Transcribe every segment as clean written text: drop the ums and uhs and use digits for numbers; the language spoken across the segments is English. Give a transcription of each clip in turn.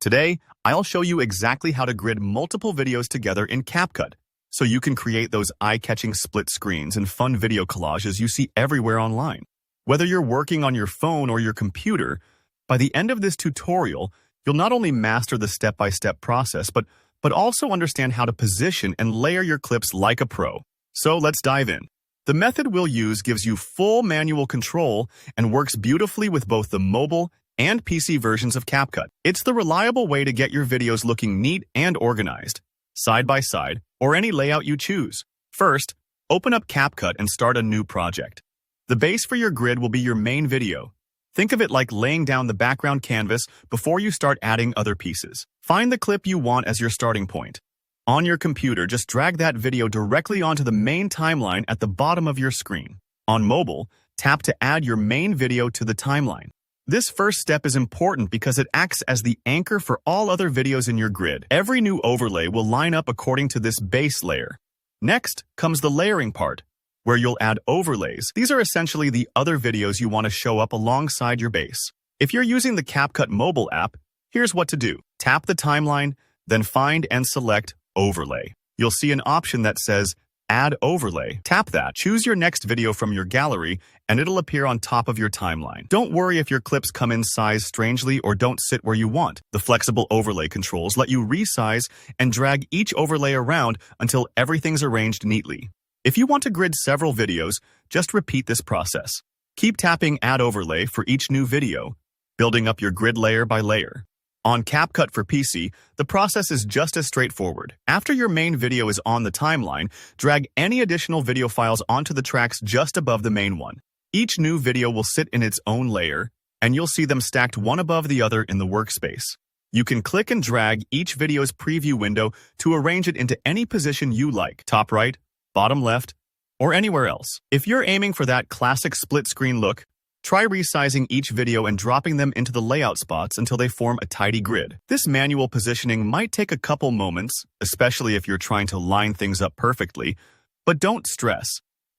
Today, I'll show you exactly how to grid multiple videos together in CapCut, so you can create those eye-catching split screens and fun video collages you see everywhere online. Whether you're working on your phone or your computer, by the end of this tutorial, you'll not only master the step-by-step process, but also understand how to position and layer your clips like a pro. So let's dive in. The method we'll use gives you full manual control and works beautifully with both the mobile and PC versions of CapCut. It's the reliable way to get your videos looking neat and organized, side by side, or any layout you choose. First, open up CapCut and start a new project. The base for your grid will be your main video. Think of it like laying down the background canvas before you start adding other pieces. Find the clip you want as your starting point. On your computer, just drag that video directly onto the main timeline at the bottom of your screen. On mobile, tap to add your main video to the timeline. This first step is important because it acts as the anchor for all other videos in your grid. Every new overlay will line up according to this base layer. Next comes the layering part, where you'll add overlays. These are essentially the other videos you want to show up alongside your base. If you're using the CapCut mobile app, here's what to do. Tap the timeline, then find and select Overlay. You'll see an option that says Add Overlay. Tap that, choose your next video from your gallery, and it'll appear on top of your timeline. Don't worry if your clips come in size strangely or don't sit where you want. The flexible overlay controls let you resize and drag each overlay around until everything's arranged neatly. If you want to grid several videos, just repeat this process. Keep tapping Add Overlay for each new video, building up your grid layer by layer. On CapCut for PC, the process is just as straightforward. After your main video is on the timeline, drag any additional video files onto the tracks just above the main one. Each new video will sit in its own layer, and you'll see them stacked one above the other in the workspace. You can click and drag each video's preview window to arrange it into any position you like, top right, bottom left, or anywhere else. If you're aiming for that classic split screen look, try resizing each video and dropping them into the layout spots until they form a tidy grid. This manual positioning might take a couple moments, especially if you're trying to line things up perfectly, but don't stress.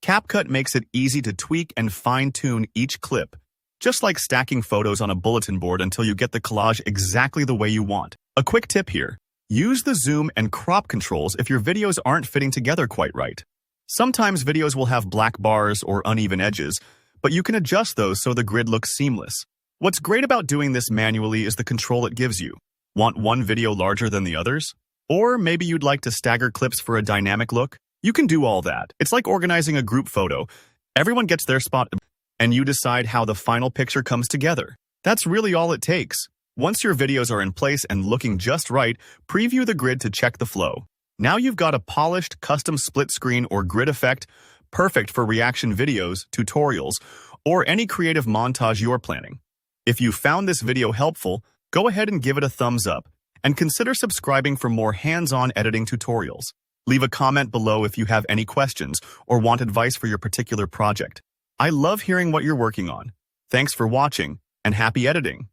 CapCut makes it easy to tweak and fine-tune each clip, just like stacking photos on a bulletin board until you get the collage exactly the way you want. A quick tip here: use the zoom and crop controls if your videos aren't fitting together quite right. Sometimes videos will have black bars or uneven edges, but you can adjust those so the grid looks seamless. What's great about doing this manually is the control it gives you. Want one video larger than the others? Or maybe you'd like to stagger clips for a dynamic look? You can do all that. It's like organizing a group photo. Everyone gets their spot, and you decide how the final picture comes together. That's really all it takes. Once your videos are in place and looking just right, preview the grid to check the flow. Now you've got a polished, custom split screen or grid effect, perfect for reaction videos, tutorials, or any creative montage you're planning. If you found this video helpful, go ahead and give it a thumbs up, and consider subscribing for more hands-on editing tutorials. Leave a comment below if you have any questions or want advice for your particular project. I love hearing what you're working on. Thanks for watching, and happy editing!